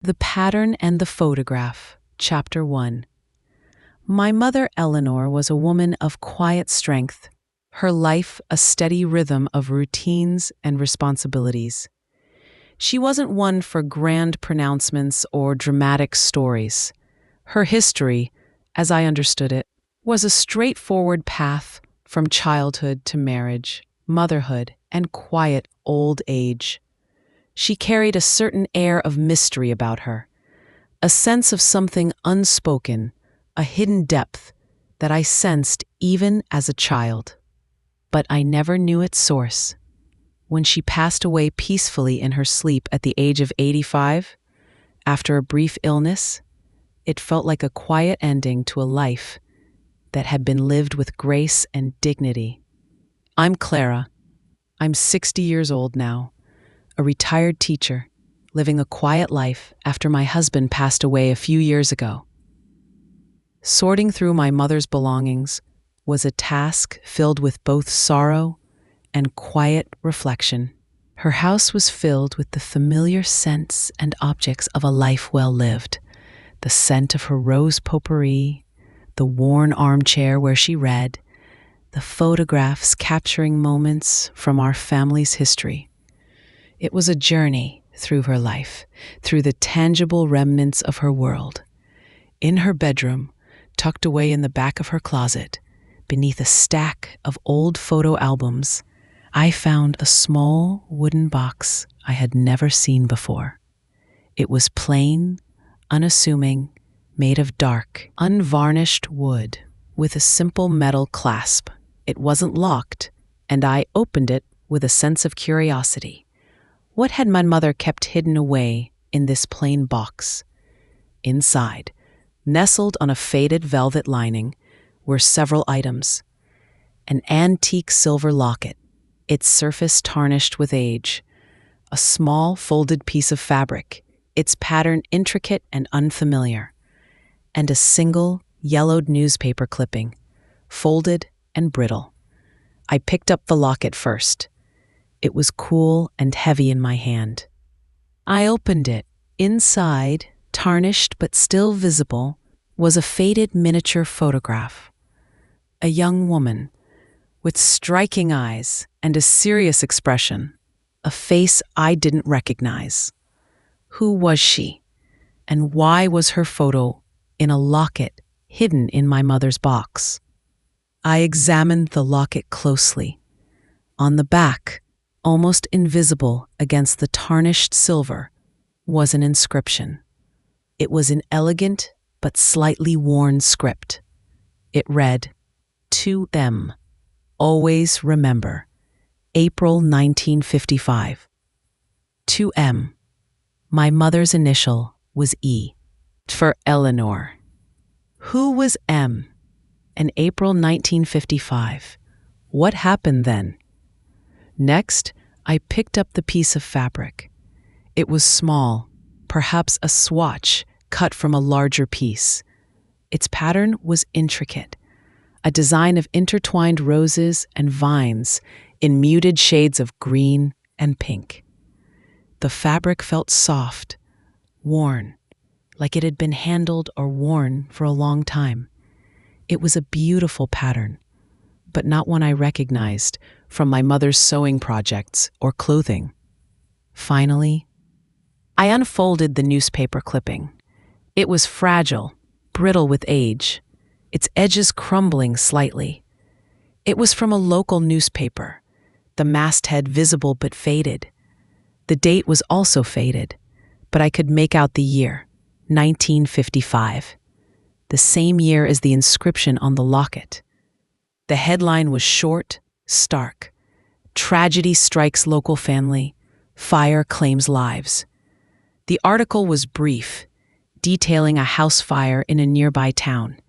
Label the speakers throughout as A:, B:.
A: The Pattern and the Photograph, Chapter 1. My mother, Eleanor, was a woman of quiet strength, her life a steady rhythm of routines and responsibilities. She wasn't one for grand pronouncements or dramatic stories. Her history, as I understood it, was a straightforward path from childhood to marriage, motherhood, and quiet old age. She carried a certain air of mystery about her, a sense of something unspoken, a hidden depth that I sensed even as a child. But I never knew its source. When she passed away peacefully in her sleep at the age of 85, after a brief illness, it felt like a quiet ending to a life that had been lived with grace and dignity. I'm Clara. I'm 60 years old now, a retired teacher, living a quiet life after my husband passed away a few years ago. Sorting through my mother's belongings was a task filled with both sorrow and quiet reflection. Her house was filled with the familiar scents and objects of a life well lived. The scent of her rose potpourri, the worn armchair where she read, the photographs capturing moments from our family's history. It was a journey through her life, through the tangible remnants of her world. In her bedroom, tucked away in the back of her closet, beneath a stack of old photo albums, I found a small wooden box I had never seen before. It was plain, unassuming, made of dark, unvarnished wood, with a simple metal clasp. It wasn't locked, and I opened it with a sense of curiosity. What had my mother kept hidden away in this plain box? Inside, nestled on a faded velvet lining, were several items. An antique silver locket, its surface tarnished with age. A small folded piece of fabric, its pattern intricate and unfamiliar. And a single yellowed newspaper clipping, folded and brittle. I picked up the locket first. It was cool and heavy in my hand. I opened it. Inside, tarnished but still visible, was a faded miniature photograph. A young woman, with striking eyes and a serious expression, a face I didn't recognize. Who was she, and why was her photo in a locket hidden in my mother's box? I examined the locket closely. On the back, almost invisible against the tarnished silver, was an inscription. It was in elegant but slightly worn script. It read, "To them. Always remember. April 1955. To M. My mother's initial was E, for Eleanor. Who was M? In April 1955. What happened then? Next, I picked up the piece of fabric. It was small, perhaps a swatch cut from a larger piece. Its pattern was intricate, a design of intertwined roses and vines in muted shades of green and pink. The fabric felt soft, worn, like it had been handled or worn for a long time. It was a beautiful pattern, but not one I recognized from my mother's sewing projects or clothing. Finally, I unfolded the newspaper clipping. It was fragile, brittle with age, its edges crumbling slightly. It was from a local newspaper, the masthead visible but faded. The date was also faded, but I could make out the year, 1955, the same year as the inscription on the locket. The headline was short, stark. Tragedy strikes local family. Fire claims lives. The article was brief, detailing a house fire in a nearby town,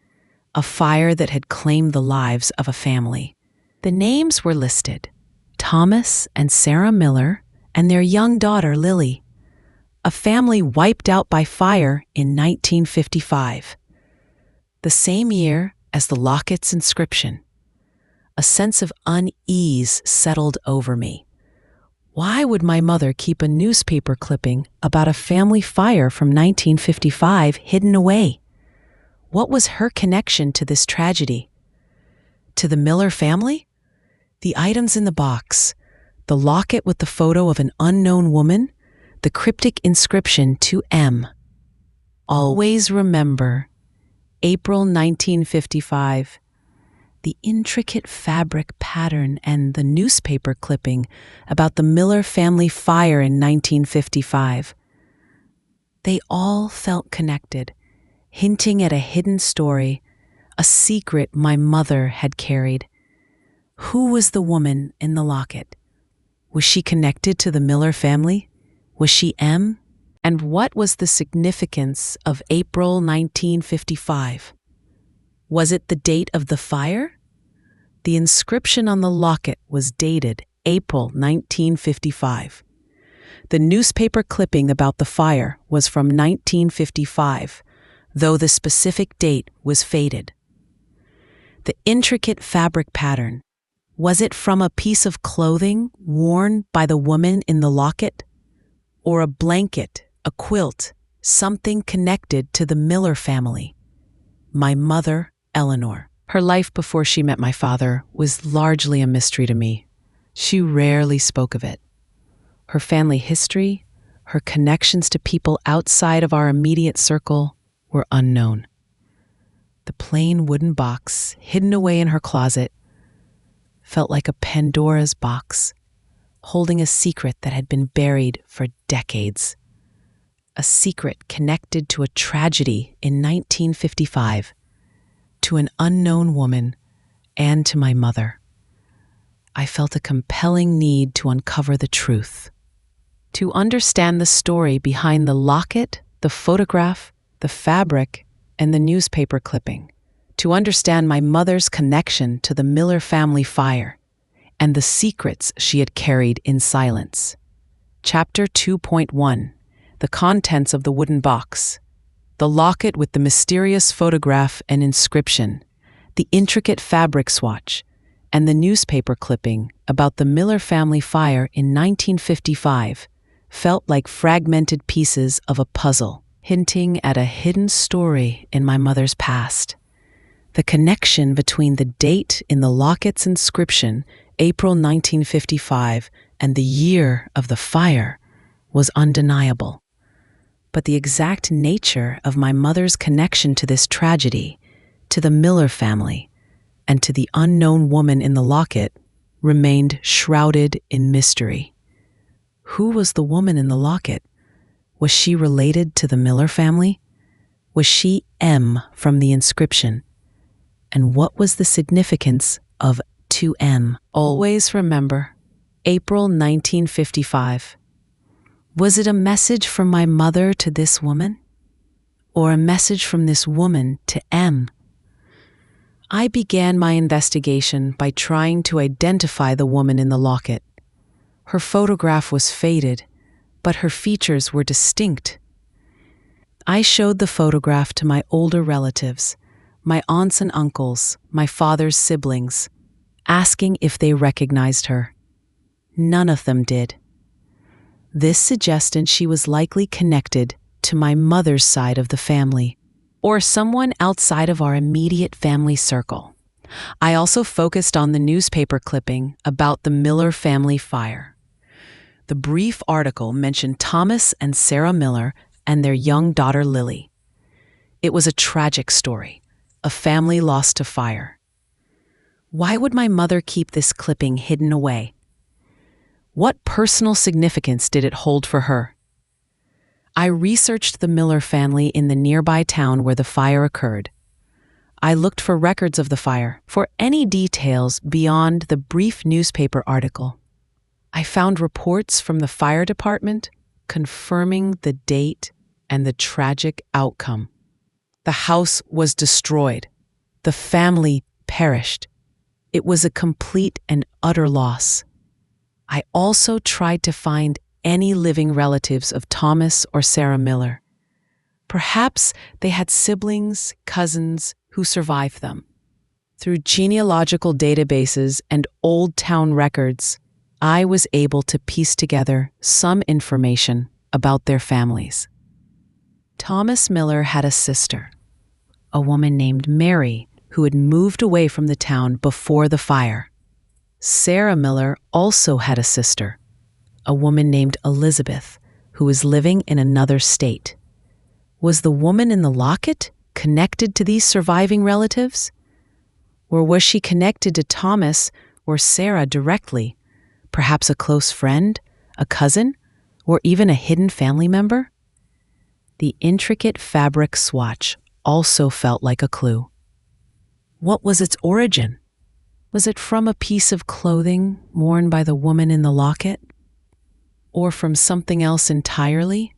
A: a fire that had claimed the lives of a family. The names were listed: Thomas and Sarah Miller and their young daughter Lily, a family wiped out by fire in 1955, the same year as the locket's inscription. A sense of unease settled over me. Why would my mother keep a newspaper clipping about a family fire from 1955 hidden away? What was her connection to this tragedy? To the Miller family? The items in the box, the locket with the photo of an unknown woman, the cryptic inscription to M. Always remember, April 1955. The intricate fabric pattern and the newspaper clipping about the Miller family fire in 1955. They all felt connected, hinting at a hidden story, a secret my mother had carried. Who was the woman in the locket? Was she connected to the Miller family? Was she M? And what was the significance of April 1955? Was it the date of the fire? The inscription on the locket was dated April 1955. The newspaper clipping about the fire was from 1955, though the specific date was faded. The intricate fabric pattern, was it from a piece of clothing worn by the woman in the locket? Or a blanket, a quilt, something connected to the Miller family? My mother, Eleanor. Her life before she met my father was largely a mystery to me. She rarely spoke of it. Her family history, her connections to people outside of our immediate circle were unknown. The plain wooden box hidden away in her closet felt like a Pandora's box, holding a secret that had been buried for decades. A secret connected to a tragedy in 1955, to an unknown woman, and to my mother. I felt a compelling need to uncover the truth, to understand the story behind the locket, the photograph, the fabric, and the newspaper clipping, to understand my mother's connection to the Miller family fire and the secrets she had carried in silence. Chapter 2.1: The contents of the wooden box. The locket with the mysterious photograph and inscription, the intricate fabric swatch, and the newspaper clipping about the Miller family fire in 1955 felt like fragmented pieces of a puzzle, hinting at a hidden story in my mother's past. The connection between the date in the locket's inscription, April 1955, and the year of the fire was undeniable. But the exact nature of my mother's connection to this tragedy, to the Miller family, and to the unknown woman in the locket remained shrouded in mystery. Who was the woman in the locket? Was she related to the Miller family? Was she M from the inscription? And what was the significance of 2M? Always remember, April 1955. Was it a message from my mother to this woman? Or a message from this woman to M? I began my investigation by trying to identify the woman in the locket. Her photograph was faded, but her features were distinct. I showed the photograph to my older relatives, my aunts and uncles, my father's siblings, asking if they recognized her. None of them did. This suggested she was likely connected to my mother's side of the family, or someone outside of our immediate family circle. I also focused on the newspaper clipping about the Miller family fire. The brief article mentioned Thomas and Sarah Miller and their young daughter Lily. It was a tragic story, a family lost to fire. Why would my mother keep this clipping hidden away? What personal significance did it hold for her? I researched the Miller family in the nearby town where the fire occurred. I looked for records of the fire, for any details beyond the brief newspaper article. I found reports from the fire department confirming the date and the tragic outcome. The house was destroyed. The family perished. It was a complete and utter loss. I also tried to find any living relatives of Thomas or Sarah Miller. Perhaps they had siblings, cousins who survived them. Through genealogical databases and old town records, I was able to piece together some information about their families. Thomas Miller had a sister, a woman named Mary, who had moved away from the town before the fire. Sarah Miller also had a sister, a woman named Elizabeth, who was living in another state. Was the woman in the locket connected to these surviving relatives? Or was she connected to Thomas or Sarah directly, perhaps a close friend, a cousin, or even a hidden family member? The intricate fabric swatch also felt like a clue. What was its origin? Was it from a piece of clothing worn by the woman in the locket? Or from something else entirely?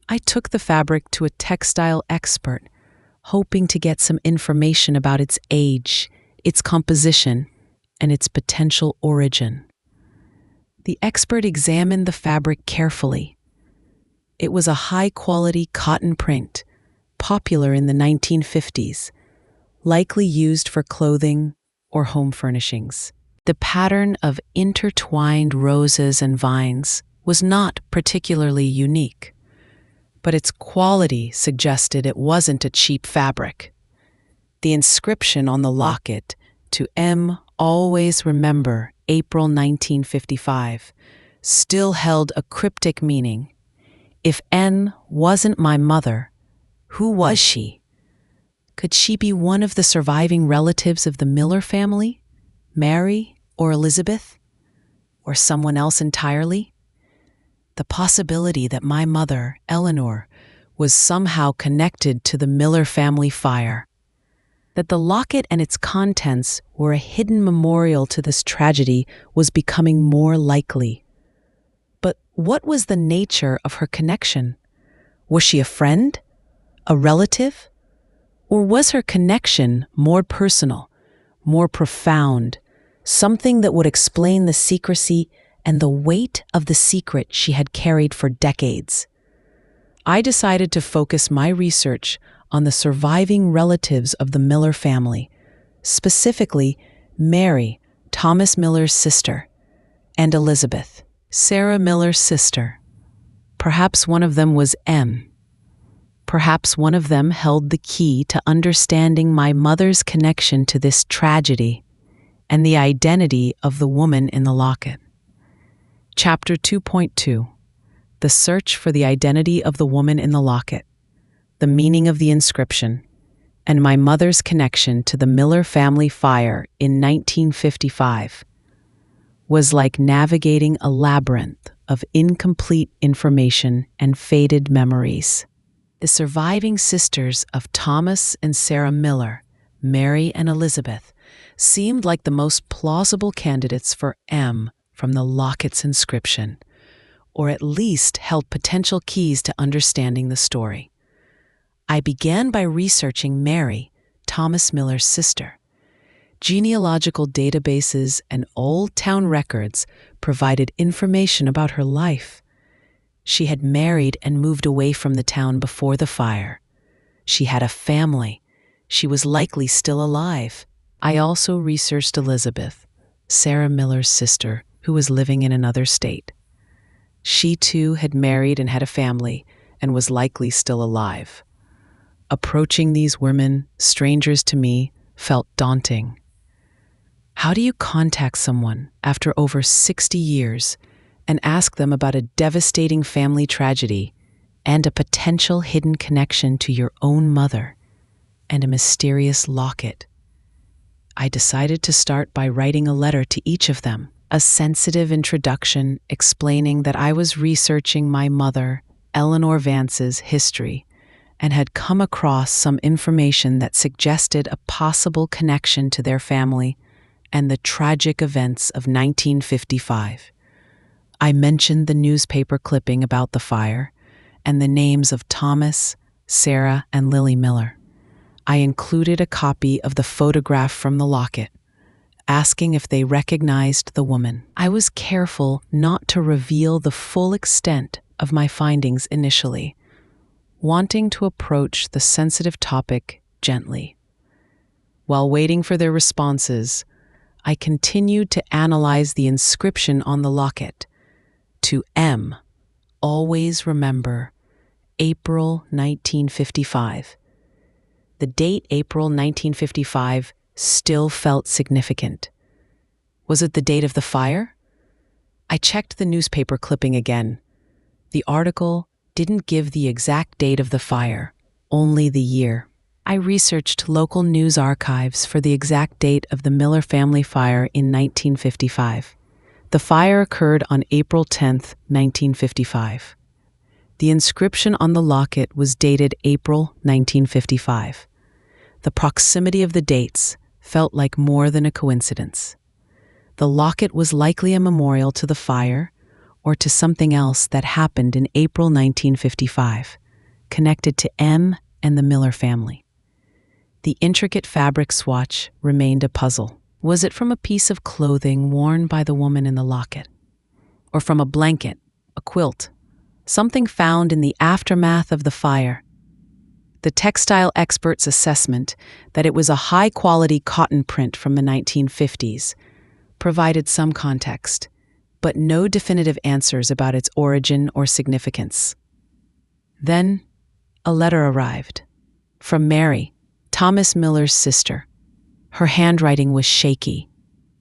A: I took the fabric to a textile expert, hoping to get some information about its age, its composition, and its potential origin. The expert examined the fabric carefully. It was a high-quality cotton print, popular in the 1950s, likely used for clothing or home furnishings. The pattern of intertwined roses and vines was not particularly unique, but its quality suggested it wasn't a cheap fabric. The inscription on the locket, "To M, always remember April 1955, still held a cryptic meaning. If N wasn't my mother, who was she? Could she be one of the surviving relatives of the Miller family, Mary or Elizabeth, or someone else entirely? The possibility that my mother, Eleanor, was somehow connected to the Miller family fire, that the locket and its contents were a hidden memorial to this tragedy, was becoming more likely. But what was the nature of her connection? Was she a friend? A relative? Or was her connection more personal, more profound, something that would explain the secrecy and the weight of the secret she had carried for decades? I decided to focus my research on the surviving relatives of the Miller family, specifically Mary, Thomas Miller's sister, and Elizabeth, Sarah Miller's sister. Perhaps one of them was M. Perhaps one of them held the key to understanding my mother's connection to this tragedy and the identity of the woman in the locket. Chapter 2.2: The Search for the Identity of the Woman in the Locket, the Meaning of the Inscription, and my mother's connection to the Miller family fire in 1955 was like navigating a labyrinth of incomplete information and faded memories. The surviving sisters of Thomas and Sarah Miller, Mary and Elizabeth, seemed like the most plausible candidates for M from the locket's inscription, or at least held potential keys to understanding the story. I began by researching Mary, Thomas Miller's sister. Genealogical databases and old town records provided information about her life. She had married and moved away from the town before the fire. She had a family. She was likely still alive. I also researched Elizabeth, Sarah Miller's sister, who was living in another state. She too had married and had a family and was likely still alive. Approaching these women, strangers to me, felt daunting. How do you contact someone after over 60 years and ask them about a devastating family tragedy and a potential hidden connection to your own mother and a mysterious locket? I decided to start by writing a letter to each of them, a sensitive introduction explaining that I was researching my mother, Eleanor Vance's history, and had come across some information that suggested a possible connection to their family and the tragic events of 1955. I mentioned the newspaper clipping about the fire and the names of Thomas, Sarah, and Lily Miller. I included a copy of the photograph from the locket, asking if they recognized the woman. I was careful not to reveal the full extent of my findings initially, wanting to approach the sensitive topic gently. While waiting for their responses, I continued to analyze the inscription on the locket. To M, always remember, April 1955. The date April 1955 still felt significant. Was it the date of the fire? I checked the newspaper clipping again. The article didn't give the exact date of the fire, only the year. I researched local news archives for the exact date of the Miller family fire in 1955. The fire occurred on April 10, 1955. The inscription on the locket was dated April 1955. The proximity of the dates felt like more than a coincidence. The locket was likely a memorial to the fire or to something else that happened in April 1955, connected to M and the Miller family. The intricate fabric swatch remained a puzzle. Was it from a piece of clothing worn by the woman in the locket? Or from a blanket, a quilt, something found in the aftermath of the fire? The textile expert's assessment that it was a high-quality cotton print from the 1950s provided some context, but no definitive answers about its origin or significance. Then, a letter arrived. From Mary, Thomas Miller's sister. Her handwriting was shaky,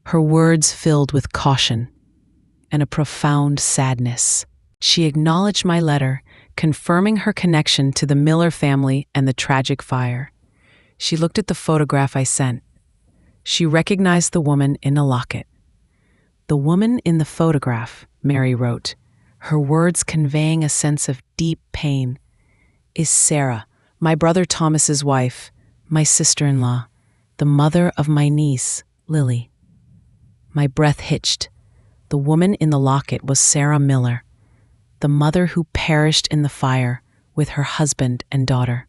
A: her words filled with caution and a profound sadness. She acknowledged my letter, confirming her connection to the Miller family and the tragic fire. She looked at the photograph I sent. She recognized the woman in the locket. The woman in the photograph, Mary wrote, her words conveying a sense of deep pain, is Sarah, my brother Thomas's wife, my sister-in-law, the mother of my niece, Lily. My breath hitched. The woman in the locket was Sarah Miller, the mother who perished in the fire with her husband and daughter.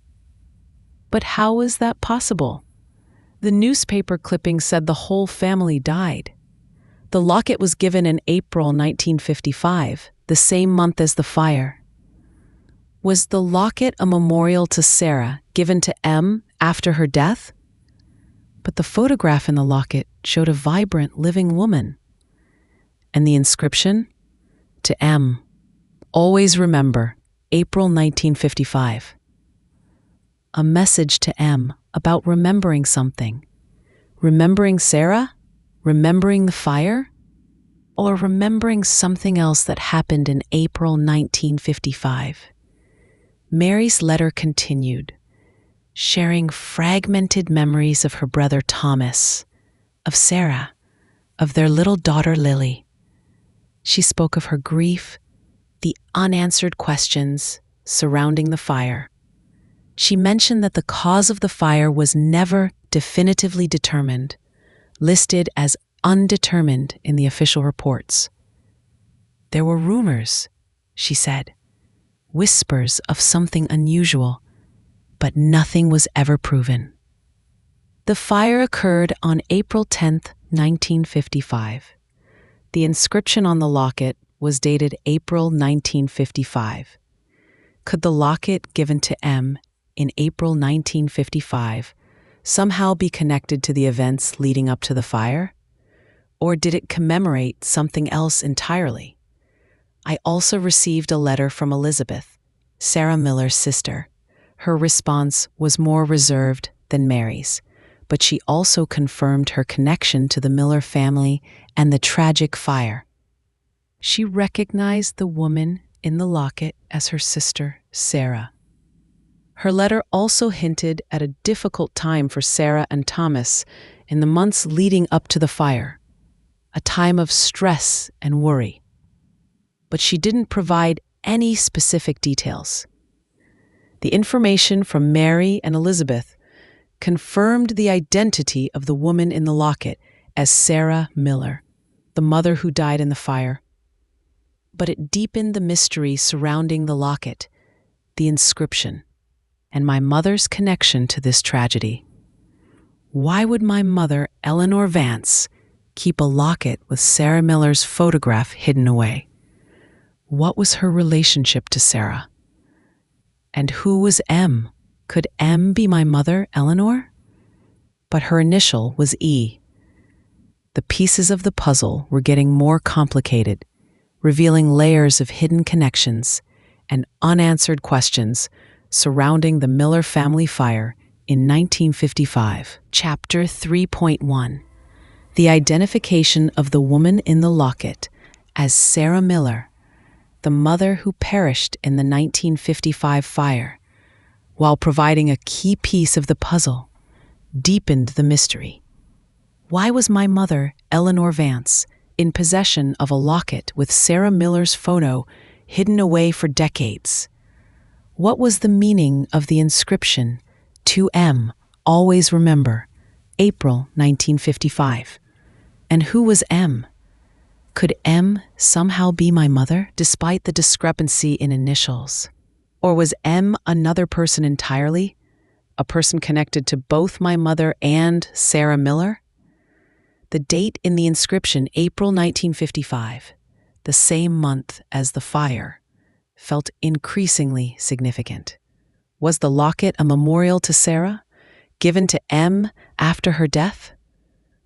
A: But how was that possible? The newspaper clipping said the whole family died. The locket was given in April 1955, the same month as the fire. Was the locket a memorial to Sarah given to M after her death? But the photograph in the locket showed a vibrant, living woman. And the inscription? To M. Always remember, April 1955. A message to M about remembering something. Remembering Sarah? Remembering the fire? Or remembering something else that happened in April 1955? Mary's letter continued, sharing fragmented memories of her brother Thomas, of Sarah, of their little daughter Lily. She spoke of her grief, the unanswered questions surrounding the fire. She mentioned that the cause of the fire was never definitively determined, listed as undetermined in the official reports. There were rumors, she said, whispers of something unusual, but nothing was ever proven. The fire occurred on April 10, 1955. The inscription on the locket was dated April 1955. Could the locket given to M in April 1955 somehow be connected to the events leading up to the fire? Or did it commemorate something else entirely? I also received a letter from Elizabeth, Sarah Miller's sister. Her response was more reserved than Mary's, but she also confirmed her connection to the Miller family and the tragic fire. She recognized the woman in the locket as her sister, Sarah. Her letter also hinted at a difficult time for Sarah and Thomas in the months leading up to the fire, a time of stress and worry. But she didn't provide any specific details. The information from Mary and Elizabeth confirmed the identity of the woman in the locket as Sarah Miller, the mother who died in the fire. But it deepened the mystery surrounding the locket, the inscription, and my mother's connection to this tragedy. Why would my mother, Eleanor Vance, keep a locket with Sarah Miller's photograph hidden away? What was her relationship to Sarah? And who was M? Could M be my mother, Eleanor? But her initial was E. The pieces of the puzzle were getting more complicated, revealing layers of hidden connections and unanswered questions surrounding the Miller family fire in 1955. Chapter 3.1: The identification of the woman in the locket as Sarah Miller, the mother who perished in the 1955 fire, while providing a key piece of the puzzle, deepened the mystery. Why was my mother, Eleanor Vance, in possession of a locket with Sarah Miller's photo hidden away for decades? What was the meaning of the inscription, "To M, always remember, April 1955"? And who was M? Could M somehow be my mother, despite the discrepancy in initials? Or was M another person entirely? A person connected to both my mother and Sarah Miller? The date in the inscription, April 1955, the same month as the fire, felt increasingly significant. Was the locket a memorial to Sarah, given to M after her death?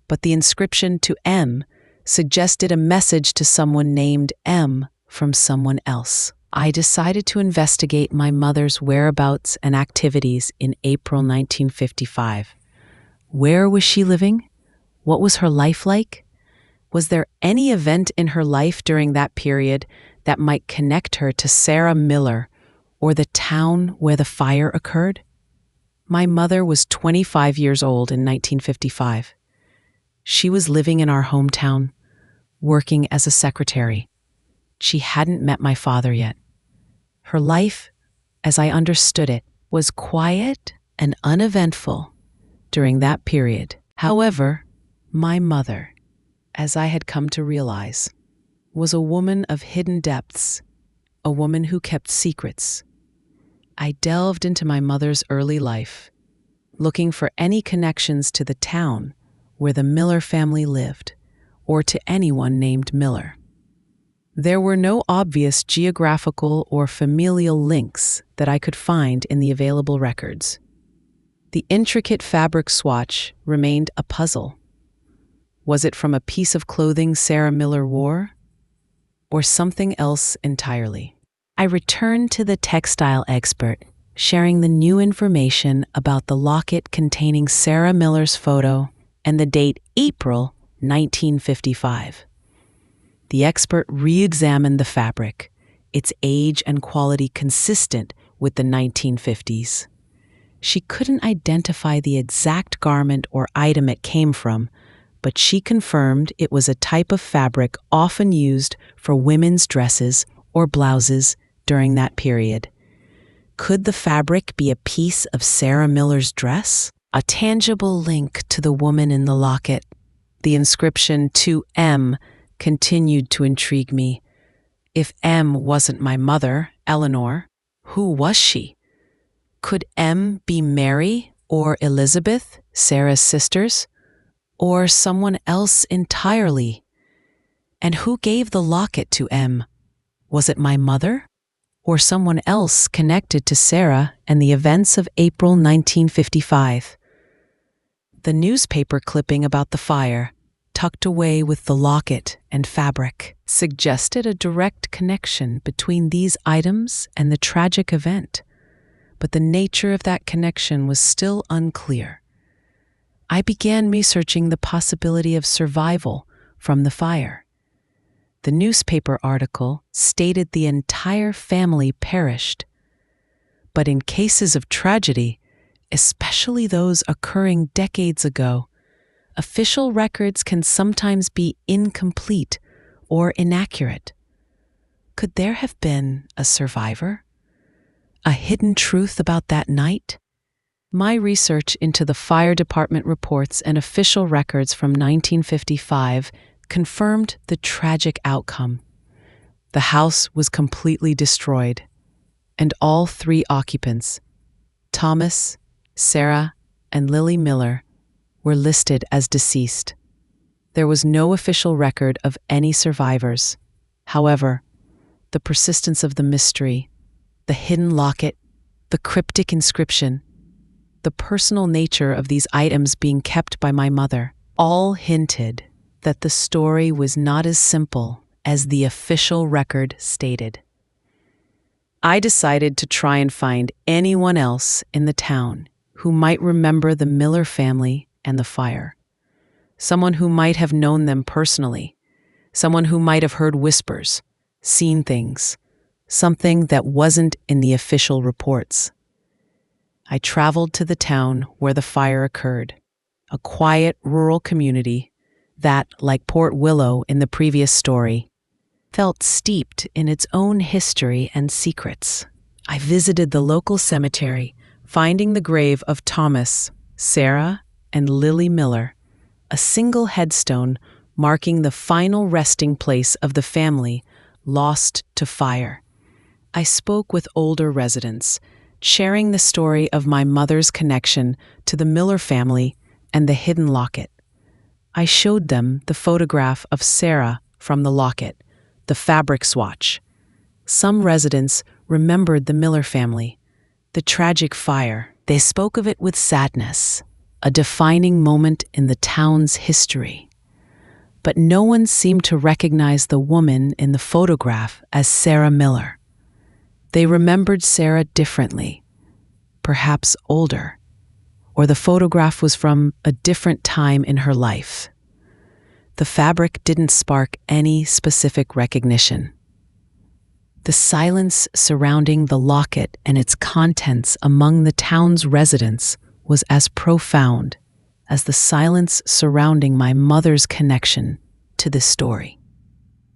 A: But the inscription "To M" suggested a message to someone named M from someone else. I decided to investigate my mother's whereabouts and activities in April 1955. Where was she living? What was her life like? Was there any event in her life during that period that might connect her to Sarah Miller or the town where the fire occurred? My mother was 25 years old in 1955. She was living in our hometown, working as a secretary. She hadn't met my father yet. Her life, as I understood it, was quiet and uneventful during that period. However, my mother, as I had come to realize, was a woman of hidden depths, a woman who kept secrets. I delved into my mother's early life, looking for any connections to the town where the Miller family lived, or to anyone named Miller. There were no obvious geographical or familial links that I could find in the available records. The intricate fabric swatch remained a puzzle. Was it from a piece of clothing Sarah Miller wore, or something else entirely? I returned to the textile expert, sharing the new information about the locket containing Sarah Miller's photo and the date April 1955. The expert re-examined the fabric, its age and quality consistent with the 1950s. She couldn't identify the exact garment or item it came from, but she confirmed it was a type of fabric often used for women's dresses or blouses during that period. Could the fabric be a piece of Sarah Miller's dress? A tangible link to the woman in the locket. The inscription "To M" continued to intrigue me. If M wasn't my mother, Eleanor, who was she? Could M be Mary or Elizabeth, Sarah's sisters? Or someone else entirely? And who gave the locket to M? Was it my mother? Or someone else connected to Sarah and the events of April 1955? The newspaper clipping about the fire, tucked away with the locket and fabric, suggested a direct connection between these items and the tragic event. But the nature of that connection was still unclear. I began researching the possibility of survival from the fire. The newspaper article stated the entire family perished. But in cases of tragedy, especially those occurring decades ago, official records can sometimes be incomplete or inaccurate. Could there have been a survivor? A hidden truth about that night? My research into the fire department reports and official records from 1955 confirmed the tragic outcome. The house was completely destroyed, and all three occupants, Thomas, Sarah, and Lily Miller, were listed as deceased. There was no official record of any survivors. However, the persistence of the mystery, the hidden locket, the cryptic inscription, the personal nature of these items being kept by my mother, all hinted that the story was not as simple as the official record stated. I decided to try and find anyone else in the town who might remember the Miller family and the fire. Someone who might have known them personally. Someone who might have heard whispers, seen things, something that wasn't in the official reports. I traveled to the town where the fire occurred, a quiet rural community that, like Port Willow in the previous story, felt steeped in its own history and secrets. I visited the local cemetery, finding the grave of Thomas, Sarah, and Lily Miller, a single headstone marking the final resting place of the family lost to fire. I spoke with older residents, sharing the story of my mother's connection to the Miller family and the hidden locket. I showed them the photograph of Sarah from the locket, the fabric swatch. Some residents remembered the Miller family, the tragic fire. They spoke of it with sadness, a defining moment in the town's history. But no one seemed to recognize the woman in the photograph as Sarah Miller. They remembered Sarah differently, perhaps older, or the photograph was from a different time in her life. The fabric didn't spark any specific recognition. The silence surrounding the locket and its contents among the town's residents was as profound as the silence surrounding my mother's connection to this story.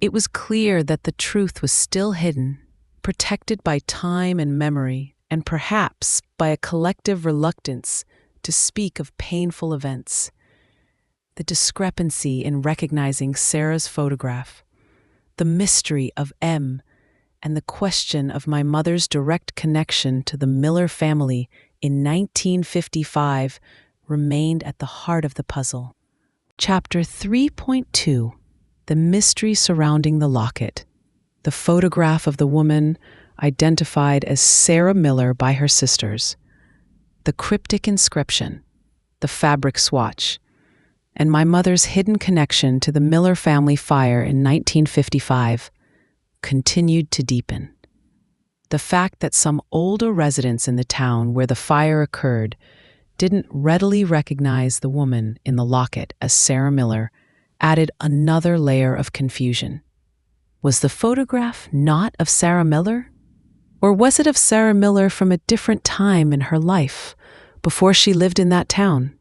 A: It was clear that the truth was still hidden, protected by time and memory, and perhaps by a collective reluctance to speak of painful events. The discrepancy in recognizing Sarah's photograph, the mystery of M, and the question of my mother's direct connection to the Miller family in 1955 remained at the heart of the puzzle. Chapter 3.2: The Mystery Surrounding the Locket. The photograph of the woman identified as Sarah Miller by her sisters, the cryptic inscription, the fabric swatch, and my mother's hidden connection to the Miller family fire in 1955 continued to deepen. The fact that some older residents in the town where the fire occurred didn't readily recognize the woman in the locket as Sarah Miller added another layer of confusion. Was the photograph not of Sarah Miller? Or was it of Sarah Miller from a different time in her life, before she lived in that town?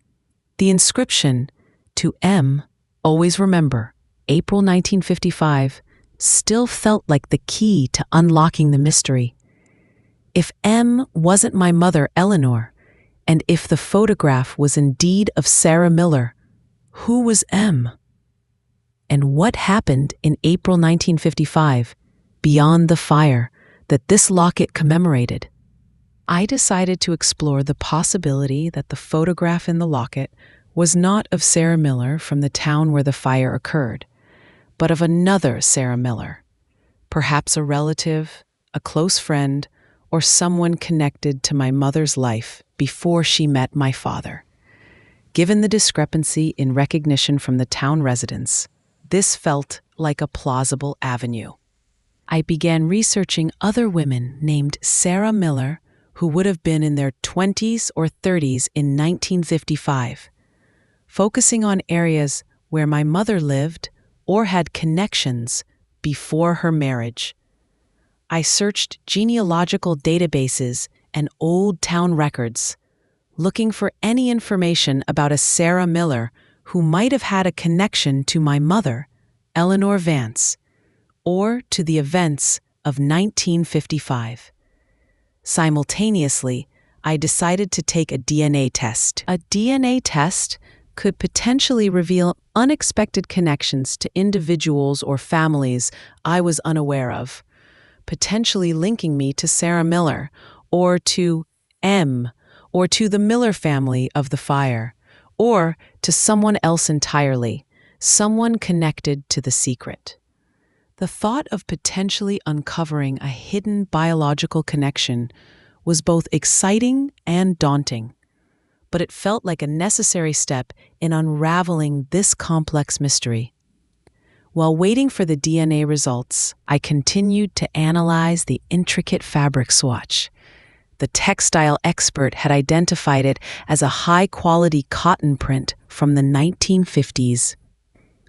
A: The inscription, "To M, always remember, April 1955, still felt like the key to unlocking the mystery. If M wasn't my mother, Eleanor, and if the photograph was indeed of Sarah Miller, who was M? And what happened in April 1955, beyond the fire, that this locket commemorated? I decided to explore the possibility that the photograph in the locket was not of Sarah Miller from the town where the fire occurred, but of another Sarah Miller, perhaps a relative, a close friend, or someone connected to my mother's life before she met my father. Given the discrepancy in recognition from the town residents, this felt like a plausible avenue. I began researching other women named Sarah Miller who would have been in their 20s or 30s in 1955, focusing on areas where my mother lived or had connections before her marriage. I searched genealogical databases and old town records, looking for any information about a Sarah Miller who might have had a connection to my mother, Eleanor Vance, or to the events of 1955. Simultaneously, I decided to take a DNA test. A DNA test could potentially reveal unexpected connections to individuals or families I was unaware of, potentially linking me to Sarah Miller, or to M, or to the Miller family of the fire, or to someone else entirely, someone connected to the secret. The thought of potentially uncovering a hidden biological connection was both exciting and daunting, but it felt like a necessary step in unraveling this complex mystery. While waiting for the DNA results, I continued to analyze the intricate fabric swatch. The textile expert had identified it as a high-quality cotton print from the 1950s.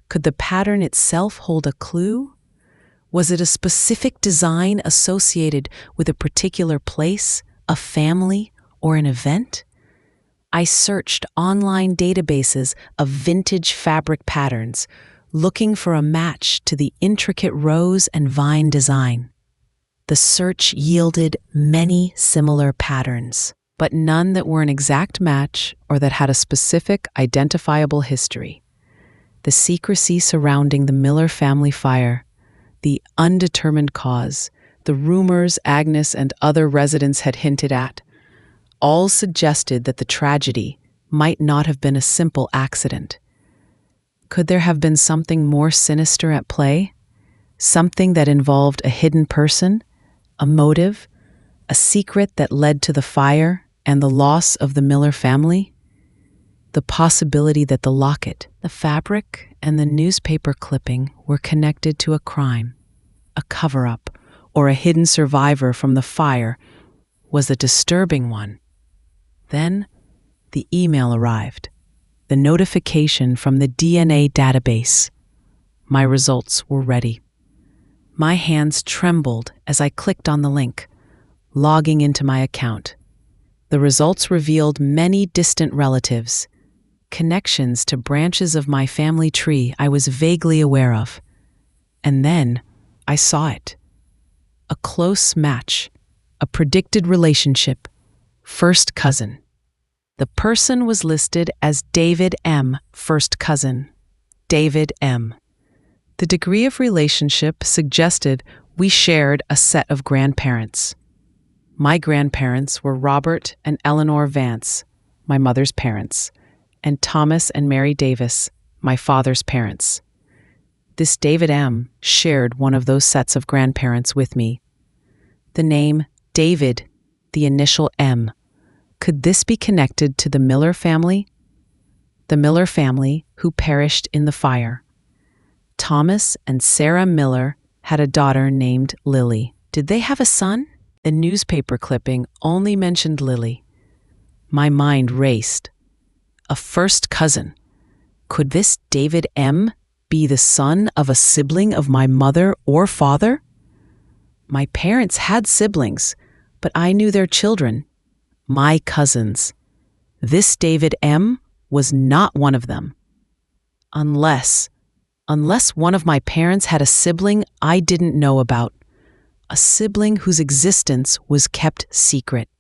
A: Could the pattern itself hold a clue? Was it a specific design associated with a particular place, a family, or an event? I searched online databases of vintage fabric patterns, looking for a match to the intricate rose and vine design. The search yielded many similar patterns, but none that were an exact match or that had a specific identifiable history. The secrecy surrounding the Miller family fire, the undetermined cause, the rumors Agnes and other residents had hinted at, all suggested that the tragedy might not have been a simple accident. Could there have been something more sinister at play? Something that involved a hidden person, a motive, a secret that led to the fire and the loss of the Miller family? The possibility that the locket, the fabric, and the newspaper clipping were connected to a crime, a cover-up, or a hidden survivor from the fire was a disturbing one. Then, the email arrived, the notification from the DNA database. My results were ready. My hands trembled as I clicked on the link, logging into my account. The results revealed many distant relatives, connections to branches of my family tree I was vaguely aware of. And then I saw it. A close match, a predicted relationship, first cousin. The person was listed as David M., first cousin. David M. The degree of relationship suggested we shared a set of grandparents. My grandparents were Robert and Eleanor Vance, my mother's parents, and Thomas and Mary Davis, my father's parents. This David M. shared one of those sets of grandparents with me. The name David, the initial M. Could this be connected to the Miller family? The Miller family who perished in the fire. Thomas and Sarah Miller had a daughter named Lily. Did they have a son? The newspaper clipping only mentioned Lily. My mind raced. A first cousin. Could this David M. be the son of a sibling of my mother or father? My parents had siblings, but I knew their children, my cousins. This David M. was not one of them. Unless one of my parents had a sibling I didn't know about, a sibling whose existence was kept secret,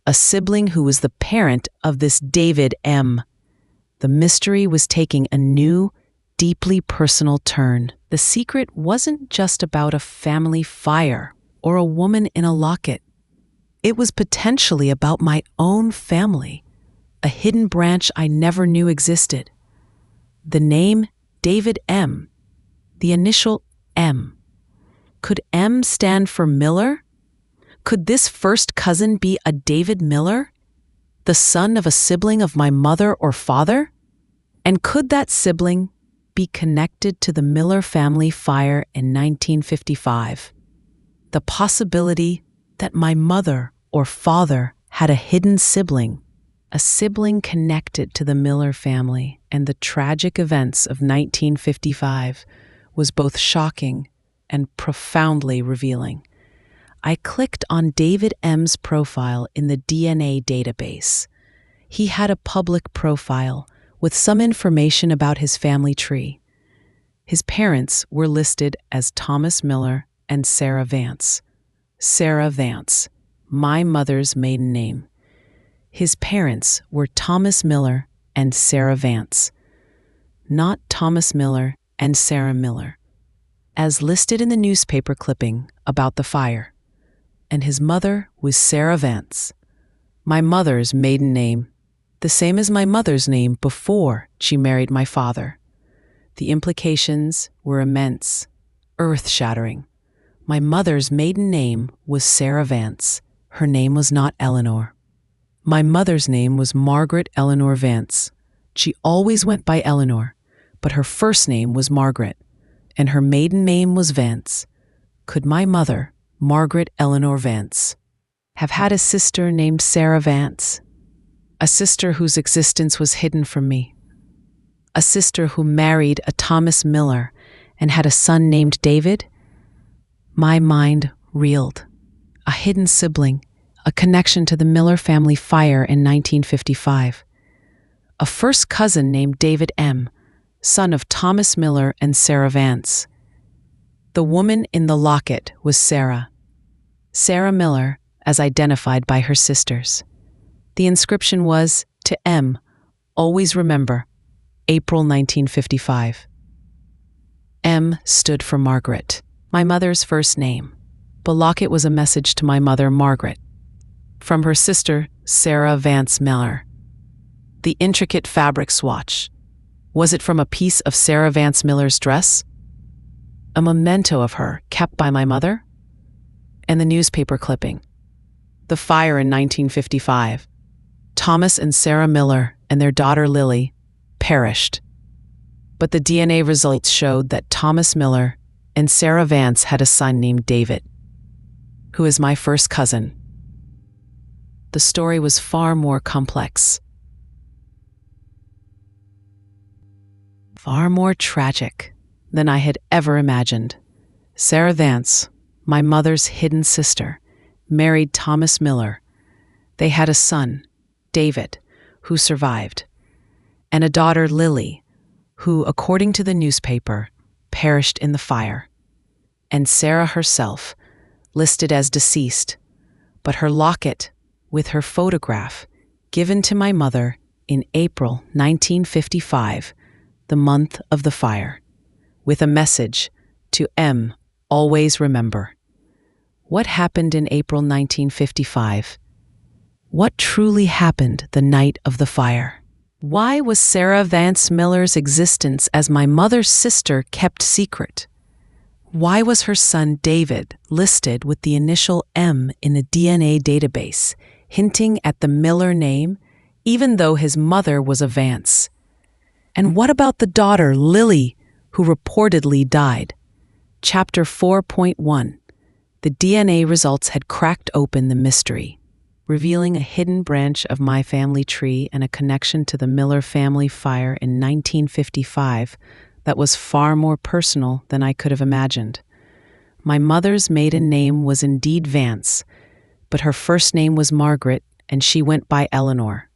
A: a sibling who was the parent of this David M. The mystery was taking a new, deeply personal turn. The secret wasn't just about a family fire or a woman in a locket. It was potentially about my own family, a hidden branch I never knew existed. The name David M., the initial M. Could M stand for Miller? Could this first cousin be a David Miller, the son of a sibling of my mother or father? And could that sibling be connected to the Miller family fire in 1955? The possibility that my mother or father had a hidden sibling, a sibling connected to the Miller family and the tragic events of 1955, was both shocking and profoundly revealing. I clicked on David M.'s profile in the DNA database. He had a public profile with some information about his family tree. His parents were listed as Thomas Miller and Sarah Vance. Sarah Vance, my mother's maiden name. His parents were Thomas Miller and Sarah Vance, not Thomas Miller and Sarah Miller, as listed in the newspaper clipping about the fire. And his mother was Sarah Vance, my mother's maiden name, the same as my mother's name before she married my father. The implications were immense, earth-shattering. My mother's maiden name was Sarah Vance. Her name was not Eleanor. My mother's name was Margaret Eleanor Vance. She always went by Eleanor, but her first name was Margaret. and her maiden name was Vance. Could my mother, Margaret Eleanor Vance, have had a sister named Sarah Vance? A sister whose existence was hidden from me. A sister who married a Thomas Miller and had a son named David? My mind reeled. A hidden sibling, a connection to the Miller family fire in 1955. A first cousin named David M., son of Thomas Miller and Sarah Vance. The woman in the locket was Sarah. Sarah Miller, as identified by her sisters. The inscription was, to M, always remember, April 1955. M stood for Margaret, my mother's first name. The locket was a message to my mother, Margaret, from her sister, Sarah Vance Miller. The intricate fabric swatch. Was it from a piece of Sarah Vance Miller's dress? A memento of her kept by my mother? And the newspaper clipping. The fire in 1955. Thomas and Sarah Miller and their daughter Lily perished. But the DNA results showed that Thomas Miller and Sarah Vance had a son named David, who is my first cousin. The story was far more complex, far more tragic than I had ever imagined. Sarah Vance, my mother's hidden sister, married Thomas Miller. They had a son, David, who survived, and a daughter, Lily, who, according to the newspaper, perished in the fire. And Sarah herself, listed as deceased, but her locket with her photograph given to my mother in April 1955, the month of the fire, with a message to M, always remember. What happened in April 1955? What truly happened the night of the fire? Why was Sarah Vance Miller's existence as my mother's sister kept secret? Why was her son David listed with the initial M in a DNA database, hinting at the Miller name, even though his mother was a Vance? And what about the daughter, Lily, who reportedly died? Chapter 4.1. The DNA results had cracked open the mystery, revealing a hidden branch of my family tree and a connection to the Miller family fire in 1955 that was far more personal than I could have imagined. My mother's maiden name was indeed Vance, but her first name was Margaret, and she went by Eleanor.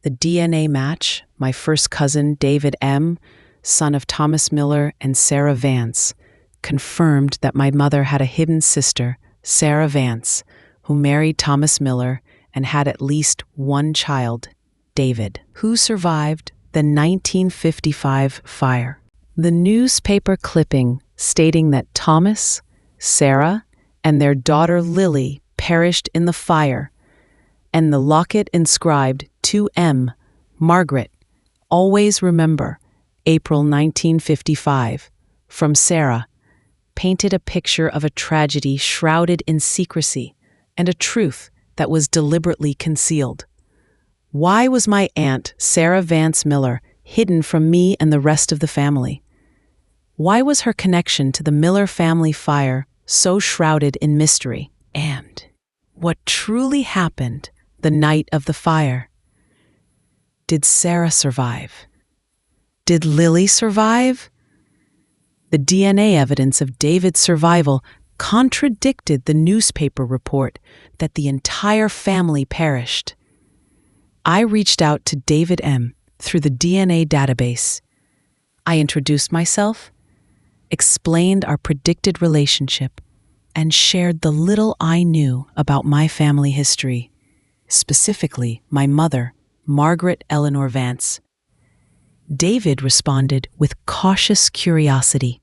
A: The DNA match, my first cousin David M., son of Thomas Miller and Sarah Vance, confirmed that my mother had a hidden sister, Sarah Vance, who married Thomas Miller and had at least one child, David, who survived the 1955 fire. The newspaper clipping stating that Thomas, Sarah, and their daughter Lily perished in the fire, and the locket inscribed to M, Margaret, always remember, April 1955, from Sarah, painted a picture of a tragedy shrouded in secrecy and a truth that was deliberately concealed. Why was my aunt, Sarah Vance Miller, hidden from me and the rest of the family? Why was her connection to the Miller family fire so shrouded in mystery? And what truly happened the night of the fire? Did Sarah survive? Did Lily survive? The DNA evidence of David's survival contradicted the newspaper report that the entire family perished. I reached out to David M. through the DNA database. I introduced myself, explained our predicted relationship, and shared the little I knew about my family history, specifically my mother, Margaret Eleanor Vance. David responded with cautious curiosity.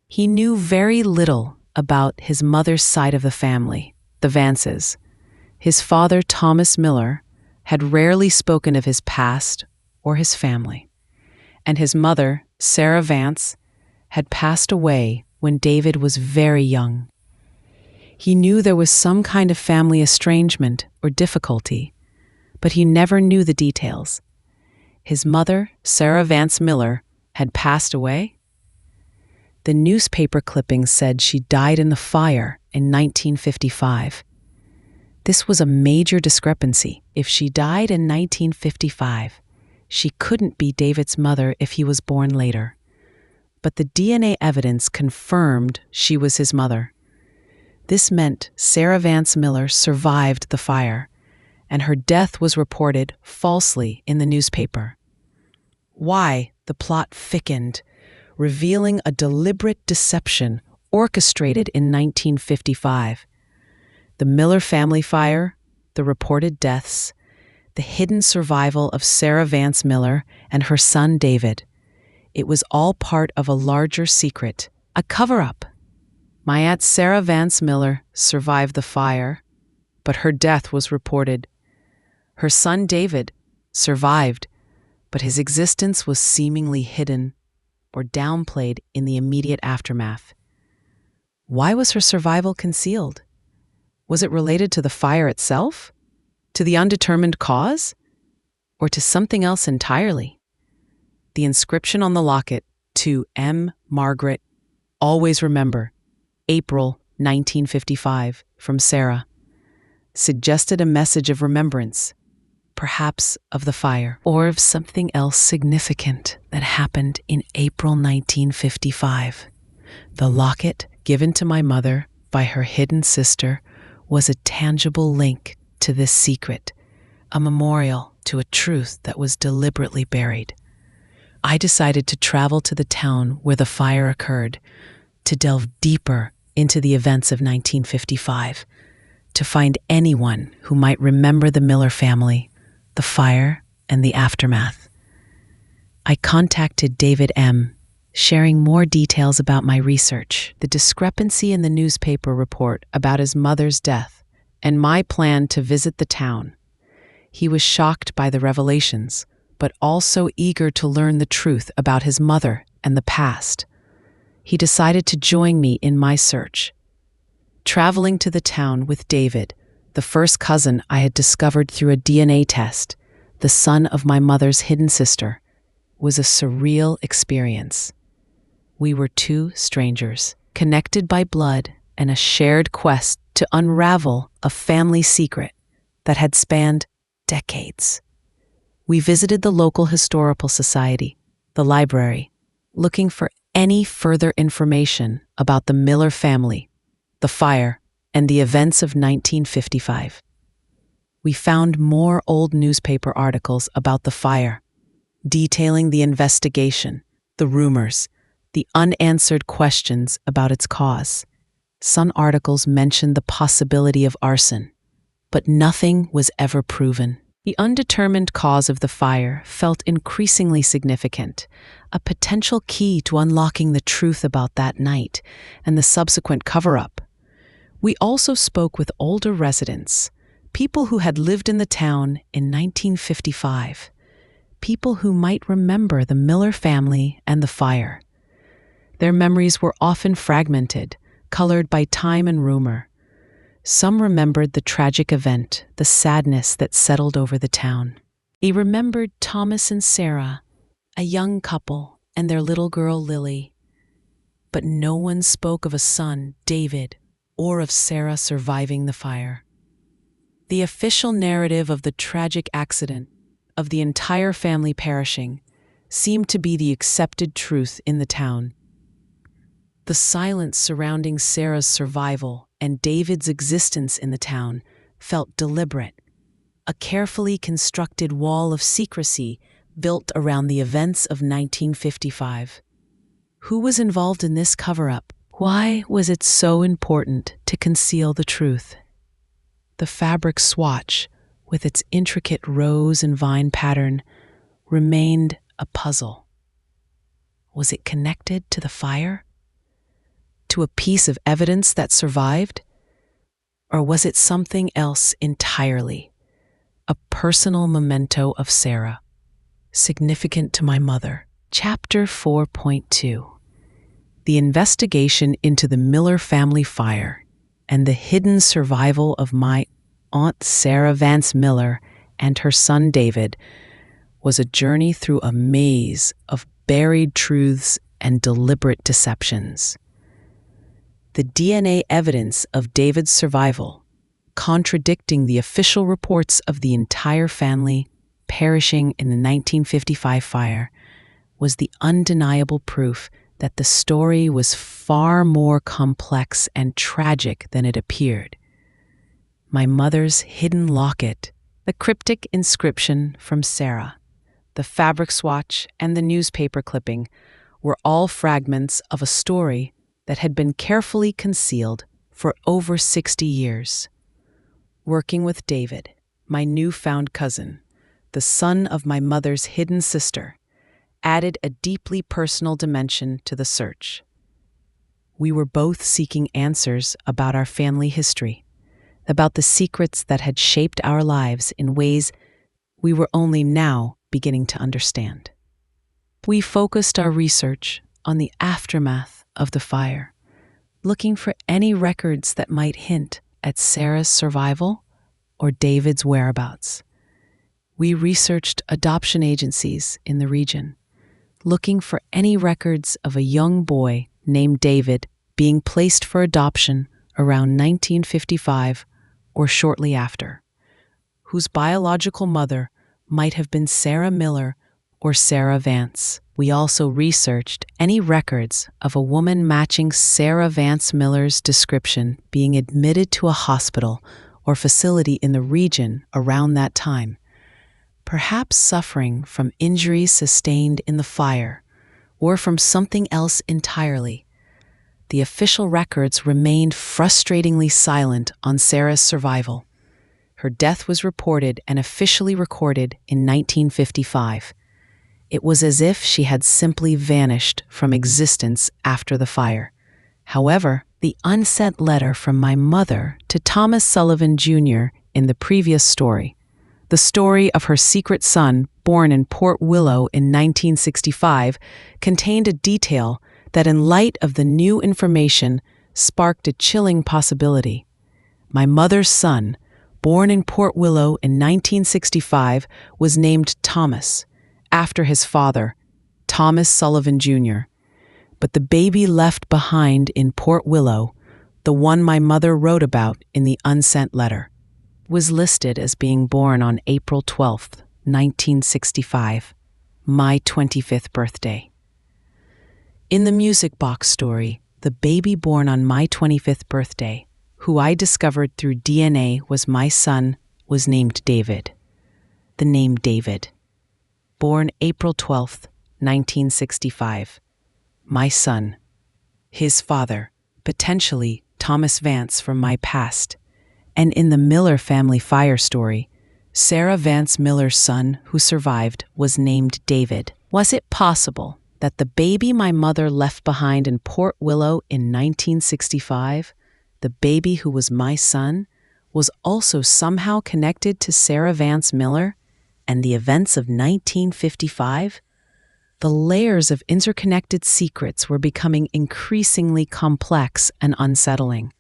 A: He knew very little about his mother's side of the family, the Vances. His father, Thomas Miller, had rarely spoken of his past or his family, and his mother, Sarah Vance, had passed away when David was very young. He knew there was some kind of family estrangement or difficulty, but he never knew the details. His mother, Sarah Vance Miller, had passed away? The newspaper clippings said she died in the fire in 1955. This was a major discrepancy. If she died in 1955, she couldn't be David's mother if he was born later. But the DNA evidence confirmed she was his mother. This meant Sarah Vance Miller survived the fire, and her death was reported falsely in the newspaper. Why? The plot thickened, revealing a deliberate deception orchestrated in 1955. The Miller family fire, the reported deaths, the hidden survival of Sarah Vance Miller and her son David. It was all part of a larger secret, a cover-up. My Aunt Sarah Vance Miller survived the fire, but her death was reported. Her son David survived, but his existence was seemingly hidden or downplayed in the immediate aftermath. Why was her survival concealed? Was it related to the fire itself? To the undetermined cause? Or to something else entirely? The inscription on the locket, to M. Margaret, always remember, April 1955, from Sarah, suggested a message of remembrance, perhaps of the fire, or of something else significant that happened in April 1955. The locket, given to my mother by her hidden sister, was a tangible link to this secret, a memorial to a truth that was deliberately buried. I decided to travel to the town where the fire occurred, to delve deeper into the events of 1955, to find anyone who might remember the Miller family, the fire, and the aftermath. I contacted David M., sharing more details about my research, the discrepancy in the newspaper report about his mother's death, and my plan to visit the town. He was shocked by the revelations, but also eager to learn the truth about his mother and the past. He decided to join me in my search. Traveling to the town with David, the first cousin I had discovered through a DNA test, the son of my mother's hidden sister, was a surreal experience. We were two strangers, connected by blood and a shared quest to unravel a family secret that had spanned decades. We visited the local historical society, the library, looking for any further information about the Miller family, the fire, and the events of 1955. We found more old newspaper articles about the fire, detailing the investigation, the rumors, the unanswered questions about its cause. Some articles mentioned the possibility of arson, but nothing was ever proven. The undetermined cause of the fire felt increasingly significant, a potential key to unlocking the truth about that night and the subsequent cover-up. We also spoke with older residents, people who had lived in the town in 1955, people who might remember the Miller family and the fire. Their memories were often fragmented, colored by time and rumor. Some remembered the tragic event, the sadness that settled over the town. They remembered Thomas and Sarah, a young couple, and their little girl Lily. But no one spoke of a son, David, or of Sarah surviving the fire. The official narrative of the tragic accident, of the entire family perishing, seemed to be the accepted truth in the town. The silence surrounding Sarah's survival and David's existence in the town felt deliberate, a carefully constructed wall of secrecy built around the events of 1955. Who was involved in this cover-up? Why was it so important to conceal the truth? The fabric swatch, with its intricate rose and vine pattern, remained a puzzle. Was it connected to the fire? To a piece of evidence that survived? Or was it something else entirely? A personal memento of Sarah, significant to my mother. Chapter 4.2. The investigation into the Miller family fire and the hidden survival of my Aunt Sarah Vance Miller and her son David was a journey through a maze of buried truths and deliberate deceptions. The DNA evidence of David's survival, contradicting the official reports of the entire family perishing in the 1955 fire, was the undeniable proof that the story was far more complex and tragic than it appeared. My mother's hidden locket, the cryptic inscription from Sarah, the fabric swatch, and the newspaper clipping were all fragments of a story that had been carefully concealed for over 60 years. Working with David, my newfound cousin, the son of my mother's hidden sister, added a deeply personal dimension to the search. We were both seeking answers about our family history, about the secrets that had shaped our lives in ways we were only now beginning to understand. We focused our research on the aftermath of the fire, looking for any records that might hint at Sarah's survival or David's whereabouts. We researched adoption agencies in the region, looking for any records of a young boy named David being placed for adoption around 1955 or shortly after, whose biological mother might have been Sarah Miller or Sarah Vance. We also researched any records of a woman matching Sarah Vance Miller's description being admitted to a hospital or facility in the region around that time, perhaps suffering from injuries sustained in the fire or from something else entirely. The official records remained frustratingly silent on Sarah's survival. Her death was reported and officially recorded in 1955. It was as if she had simply vanished from existence after the fire. However, the unsent letter from my mother to Thomas Sullivan Jr. in the previous story, the story of her secret son born in Port Willow in 1965, contained a detail that, in light of the new information, sparked a chilling possibility. My mother's son, born in Port Willow in 1965, was named Thomas, after his father, Thomas Sullivan Jr. But the baby left behind in Port Willow, the one my mother wrote about in the unsent letter, was listed as being born on April 12, 1965, my 25th birthday. In the music box story, the baby born on my 25th birthday, who I discovered through DNA was my son, was named David. The name David. Born April 12, 1965. My son. His father, potentially Thomas Vance from my past. And in the Miller family fire story, Sarah Vance Miller's son, who survived, was named David. Was it possible that the baby my mother left behind in Port Willow in 1965, the baby who was my son, was also somehow connected to Sarah Vance Miller and the events of 1955? The layers of interconnected secrets were becoming increasingly complex and unsettling.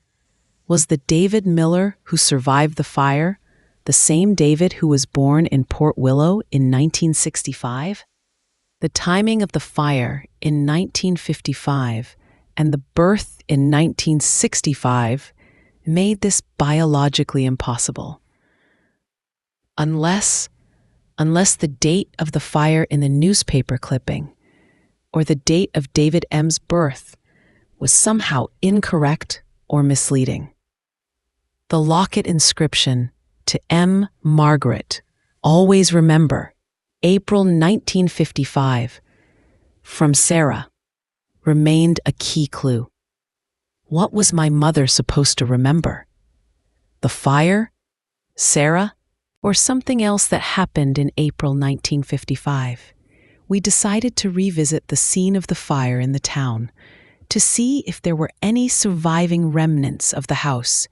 A: Was the David Miller who survived the fire the same David who was born in Port Willow in 1965? The timing of the fire in 1955 and the birth in 1965 made this biologically impossible. Unless the date of the fire in the newspaper clipping or the date of David M's birth was somehow incorrect or misleading. The locket inscription to M. Margaret, always remember, April 1955, from Sarah, remained a key clue. What was my mother supposed to remember? The fire? Sarah? Or something else that happened in April 1955? We decided to revisit the scene of the fire in the town to see if there were any surviving remnants of the house,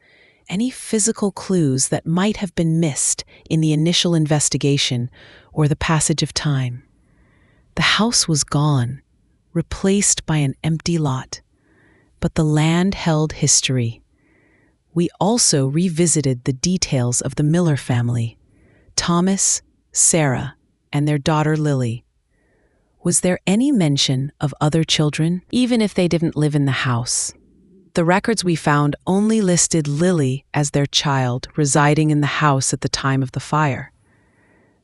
A: any physical clues that might have been missed in the initial investigation or the passage of time. The house was gone, replaced by an empty lot, but the land held history. We also revisited the details of the Miller family, Thomas, Sarah, and their daughter Lily. Was there any mention of other children, even if they didn't live in the house? The records we found only listed Lily as their child residing in the house at the time of the fire.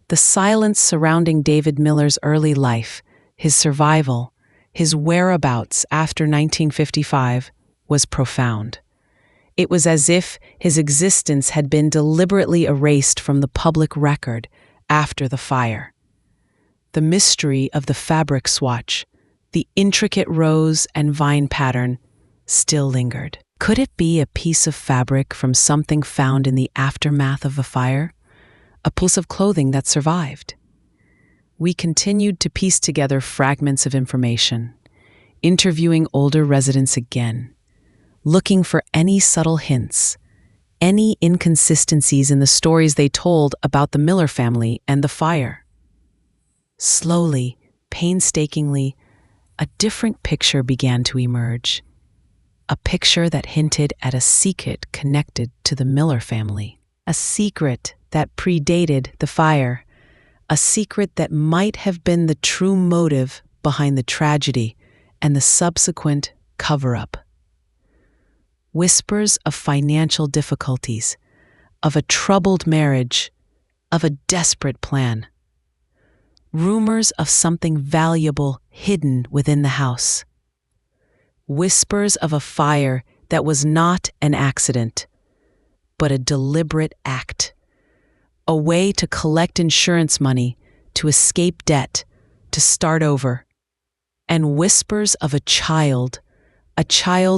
A: The silence surrounding David Miller's early life, his survival, his whereabouts after 1955 was profound. It was as if his existence had been deliberately erased from the public record after the fire. The mystery of the fabric swatch, the intricate rose and vine pattern, still lingered. Could it be a piece of fabric from something found in the aftermath of the fire? A piece of clothing that survived? We continued to piece together fragments of information, interviewing older residents again, looking for any subtle hints, any inconsistencies in the stories they told about the Miller family and the fire. Slowly, painstakingly, a different picture began to emerge. A picture that hinted at a secret connected to the Miller family. A secret that predated the fire. A secret that might have been the true motive behind the tragedy and the subsequent cover-up. Whispers of financial difficulties, of a troubled marriage, of a desperate plan. Rumors of something valuable hidden within the house. Whispers of a fire that was not an accident, but a deliberate act. A way to collect insurance money, to escape debt, to start over. And whispers of a child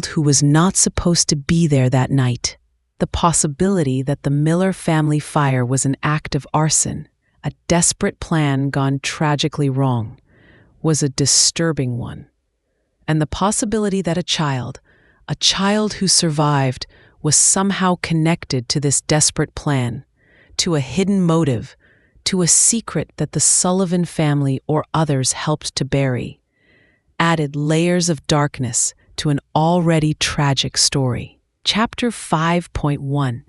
A: who was not supposed to be there that night. The possibility that the Miller family fire was an act of arson, a desperate plan gone tragically wrong, was a disturbing one. And the possibility that a child who survived, was somehow connected to this desperate plan, to a hidden motive, to a secret that the Sullivan family or others helped to bury, added layers of darkness to an already tragic story. Chapter 5.1: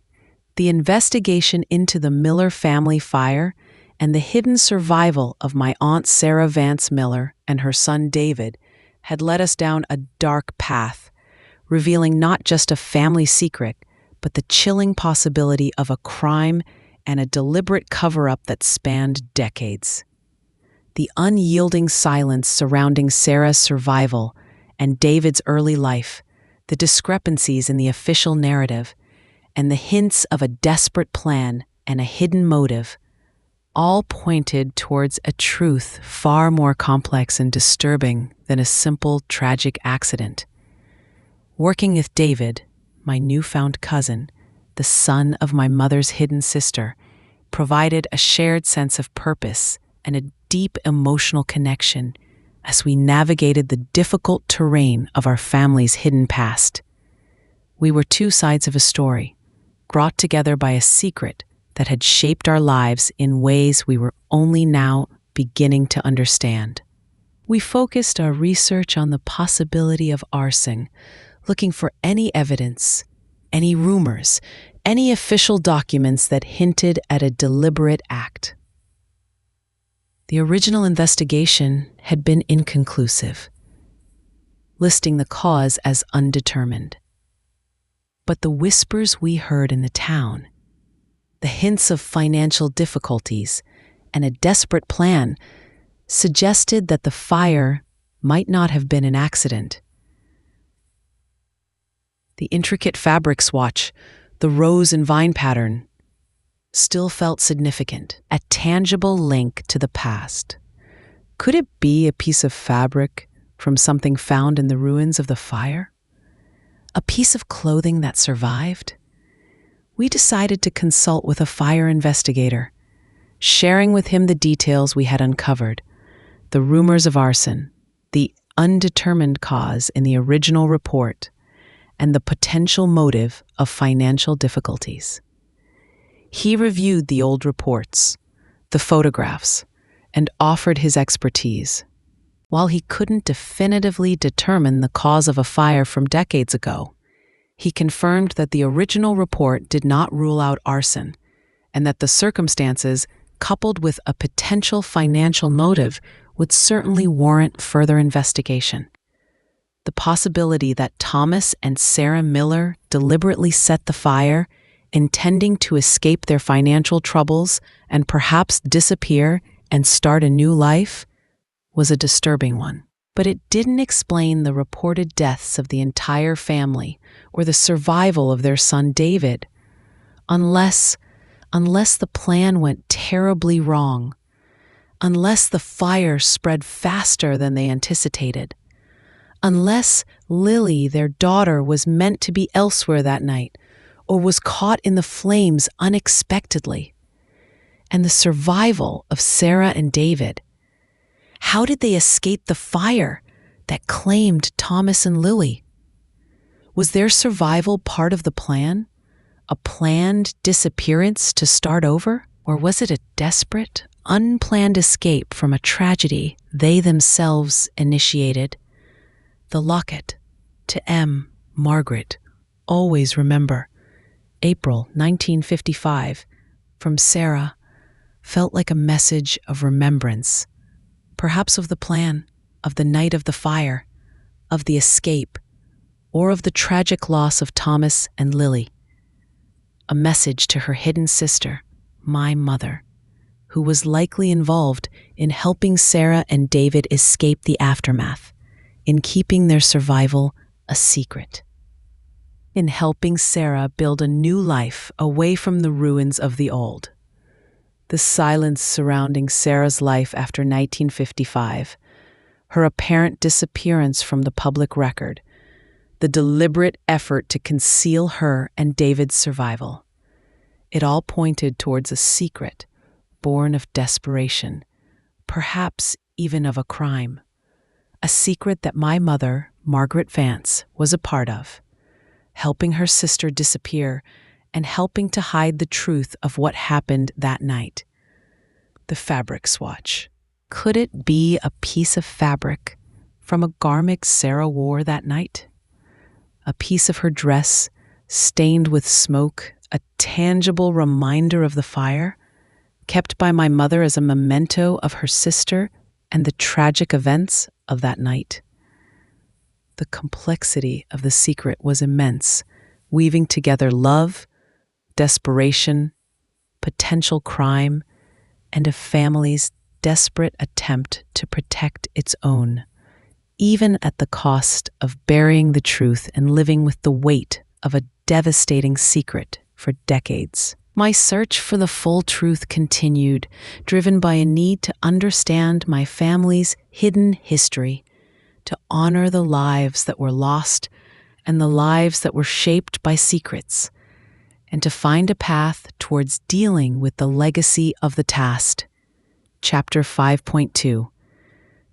A: The investigation into the Miller family fire and the hidden survival of my Aunt Sarah Vance Miller and her son David had led us down a dark path, revealing not just a family secret, but the chilling possibility of a crime and a deliberate cover-up that spanned decades. The unyielding silence surrounding Sarah's survival and David's early life, the discrepancies in the official narrative, and the hints of a desperate plan and a hidden motive, all pointed towards a truth far more complex and disturbing than a simple tragic accident. Working with David, my newfound cousin, the son of my mother's hidden sister, provided a shared sense of purpose and a deep emotional connection as we navigated the difficult terrain of our family's hidden past. We were two sides of a story, brought together by a secret that had shaped our lives in ways we were only now beginning to understand. We focused our research on the possibility of arson, looking for any evidence, any rumors, any official documents that hinted at a deliberate act. The original investigation had been inconclusive, listing the cause as undetermined. But the whispers we heard in the town, the hints of financial difficulties, and a desperate plan suggested that the fire might not have been an accident. The intricate fabric swatch, the rose and vine pattern, still felt significant, a tangible link to the past. Could it be a piece of fabric from something found in the ruins of the fire? A piece of clothing that survived? We decided to consult with a fire investigator, sharing with him the details we had uncovered, the rumors of arson, the undetermined cause in the original report, and the potential motive of financial difficulties. He reviewed the old reports, the photographs, and offered his expertise. While he couldn't definitively determine the cause of a fire from decades ago, he confirmed that the original report did not rule out arson, and that the circumstances, coupled with a potential financial motive, would certainly warrant further investigation. The possibility that Thomas and Sarah Miller deliberately set the fire, intending to escape their financial troubles and perhaps disappear and start a new life, was a disturbing one. But it didn't explain the reported deaths of the entire family or the survival of their son David, unless the plan went terribly wrong, unless the fire spread faster than they anticipated, unless Lily, their daughter, was meant to be elsewhere that night or was caught in the flames unexpectedly, and the survival of Sarah and David. How did they escape the fire that claimed Thomas and Lily? Was their survival part of the plan? A planned disappearance to start over? Or was it a desperate, unplanned escape from a tragedy they themselves initiated? The locket. To M. Margaret. Always remember. April 1955. From Sarah. Felt like a message of remembrance. Perhaps of the plan, of the night of the fire, of the escape, or of the tragic loss of Thomas and Lily. A message to her hidden sister, my mother, who was likely involved in helping Sarah and David escape the aftermath, in keeping their survival a secret, in helping Sarah build a new life away from the ruins of the old. The silence surrounding Sarah's life after 1955, her apparent disappearance from the public record, the deliberate effort to conceal her and David's survival. It all pointed towards a secret, born of desperation, perhaps even of a crime. A secret that my mother, Margaret Vance, was a part of, helping her sister disappear and helping to hide the truth of what happened that night. The fabric swatch. Could it be a piece of fabric from a garment Sarah wore that night? A piece of her dress stained with smoke, a tangible reminder of the fire, kept by my mother as a memento of her sister and the tragic events of that night. The complexity of the secret was immense, weaving together love, desperation, potential crime, and a family's desperate attempt to protect its own, even at the cost of burying the truth and living with the weight of a devastating secret for decades. My search for the full truth continued, driven by a need to understand my family's hidden history, to honor the lives that were lost and the lives that were shaped by secrets, and to find a path towards dealing with the legacy of the past. Chapter 5.2.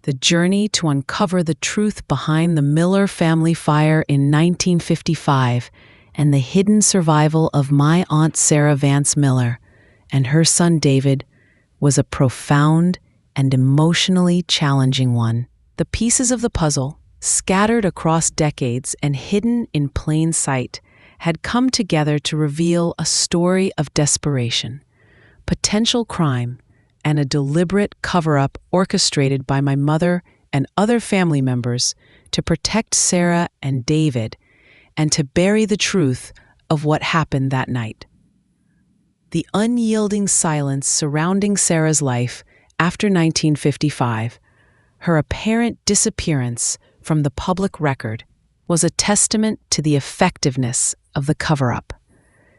A: The journey to uncover the truth behind the Miller family fire in 1955 and the hidden survival of my Aunt Sarah Vance Miller and her son David was a profound and emotionally challenging one. The pieces of the puzzle, scattered across decades and hidden in plain sight, had come together to reveal a story of desperation, potential crime, and a deliberate cover-up orchestrated by my mother and other family members to protect Sarah and David and to bury the truth of what happened that night. The unyielding silence surrounding Sarah's life after 1955, her apparent disappearance from the public record, was a testament to the effectiveness of the cover-up.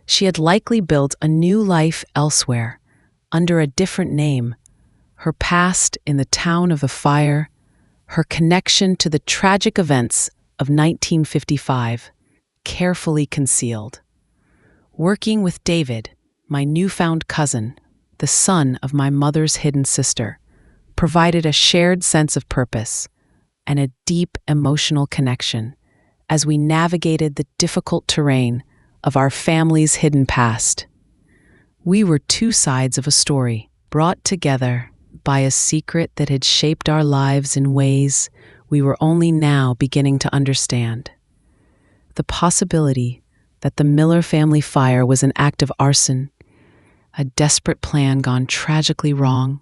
A: She had likely built a new life elsewhere, under a different name, her past in the town of the fire, her connection to the tragic events of 1955, carefully concealed. Working with David, my newfound cousin, the son of my mother's hidden sister, provided a shared sense of purpose and a deep emotional connection as we navigated the difficult terrain of our family's hidden past. We were two sides of a story, brought together by a secret that had shaped our lives in ways we were only now beginning to understand. The possibility that the Miller family fire was an act of arson, a desperate plan gone tragically wrong,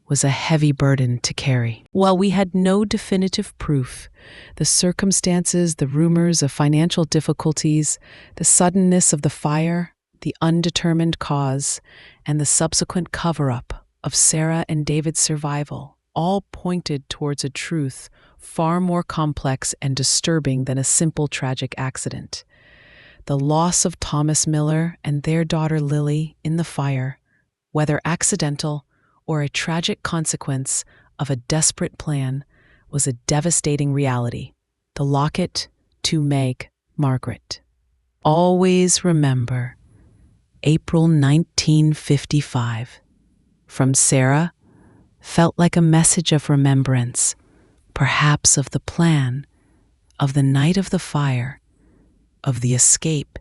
A: was a heavy burden to carry. While we had no definitive proof, the circumstances, the rumors of financial difficulties, the suddenness of the fire, the undetermined cause, and the subsequent cover-up of Sarah and David's survival all pointed towards a truth far more complex and disturbing than a simple tragic accident. The loss of Thomas Miller and their daughter Lily in the fire, whether accidental or a tragic consequence of a desperate plan, was a devastating reality. The locket to Margaret. Always remember, April 1955. From Sarah, felt like a message of remembrance, perhaps of the plan, of the night of the fire, of the escape,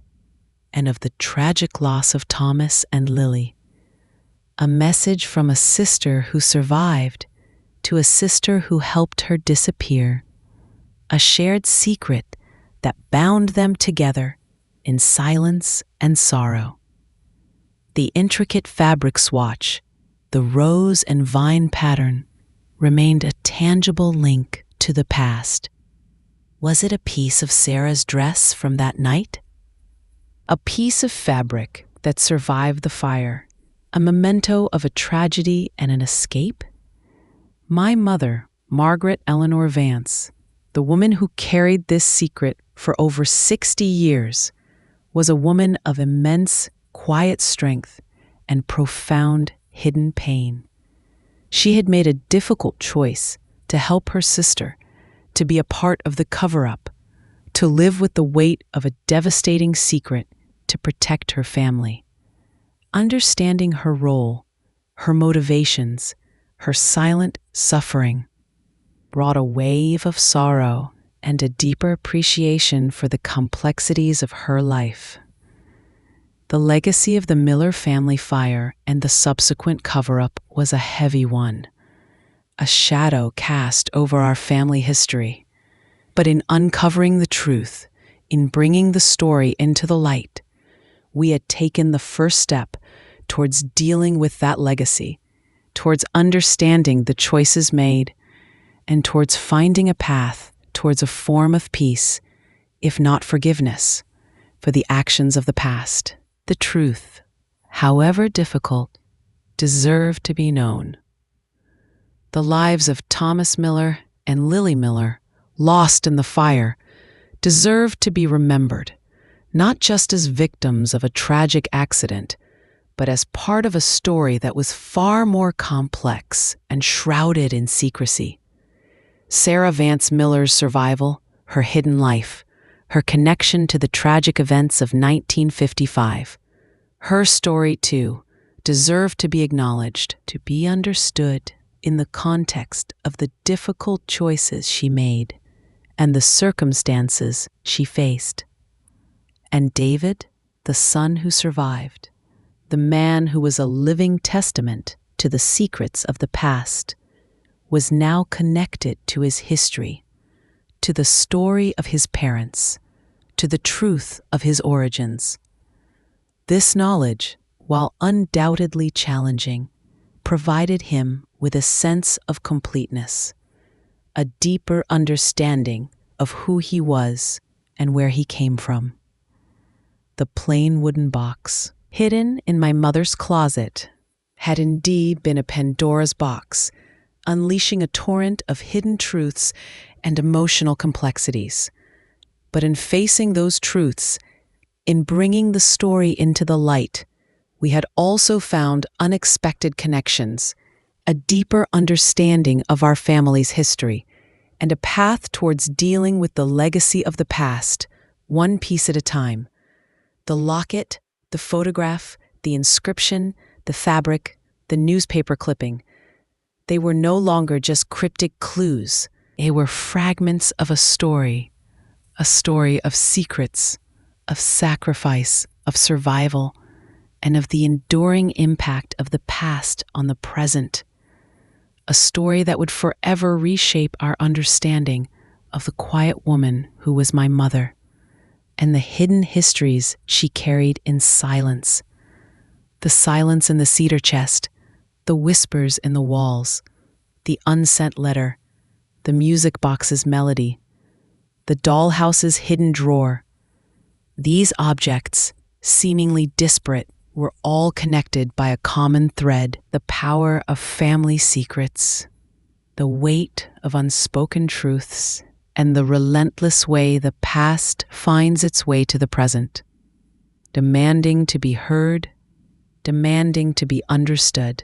A: and of the tragic loss of Thomas and Lily. A message from a sister who survived to a sister who helped her disappear. A shared secret that bound them together in silence and sorrow. The intricate fabric swatch, the rose and vine pattern, remained a tangible link to the past. Was it a piece of Sarah's dress from that night? A piece of fabric that survived the fire, a memento of a tragedy and an escape? My mother, Margaret Eleanor Vance, the woman who carried this secret for over 60 years, was a woman of immense, quiet strength and profound hidden pain. She had made a difficult choice to help her sister, to be a part of the cover-up, to live with the weight of a devastating secret to protect her family. Understanding her role, her motivations, her silent suffering, brought a wave of sorrow and a deeper appreciation for the complexities of her life. The legacy of the Miller family fire and the subsequent cover-up was a heavy one, a shadow cast over our family history. But in uncovering the truth, in bringing the story into the light, we had taken the first step towards dealing with that legacy, towards understanding the choices made, and towards finding a path towards a form of peace, if not forgiveness, for the actions of the past. The truth, however difficult, deserved to be known. The lives of Thomas Miller and Lily Miller, lost in the fire, deserved to be remembered, not just as victims of a tragic accident, but as part of a story that was far more complex and shrouded in secrecy. Sarah Vance Miller's survival, her hidden life, her connection to the tragic events of 1955. Her story, too, deserved to be acknowledged, to be understood in the context of the difficult choices she made and the circumstances she faced. And David, the son who survived, the man who was a living testament to the secrets of the past, was now connected to his history, to the story of his parents, to the truth of his origins. This knowledge, while undoubtedly challenging, provided him with a sense of completeness, a deeper understanding of who he was and where he came from. The plain wooden box, hidden in my mother's closet, had indeed been a Pandora's box, unleashing a torrent of hidden truths and emotional complexities. But in facing those truths, in bringing the story into the light, we had also found unexpected connections, a deeper understanding of our family's history, and a path towards dealing with the legacy of the past, one piece at a time. The locket, the photograph, the inscription, the fabric, the newspaper clipping. They were no longer just cryptic clues. They were fragments of a story of secrets, of sacrifice, of survival, and of the enduring impact of the past on the present. A story that would forever reshape our understanding of the quiet woman who was my mother, and the hidden histories she carried in silence. The silence in the cedar chest, The whispers in the walls, the unsent letter, the music box's melody, the dollhouse's hidden drawer. These objects, seemingly disparate, were all connected by a common thread: the power of family secrets, the weight of unspoken truths, and the relentless way the past finds its way to the present, demanding to be heard, demanding to be understood.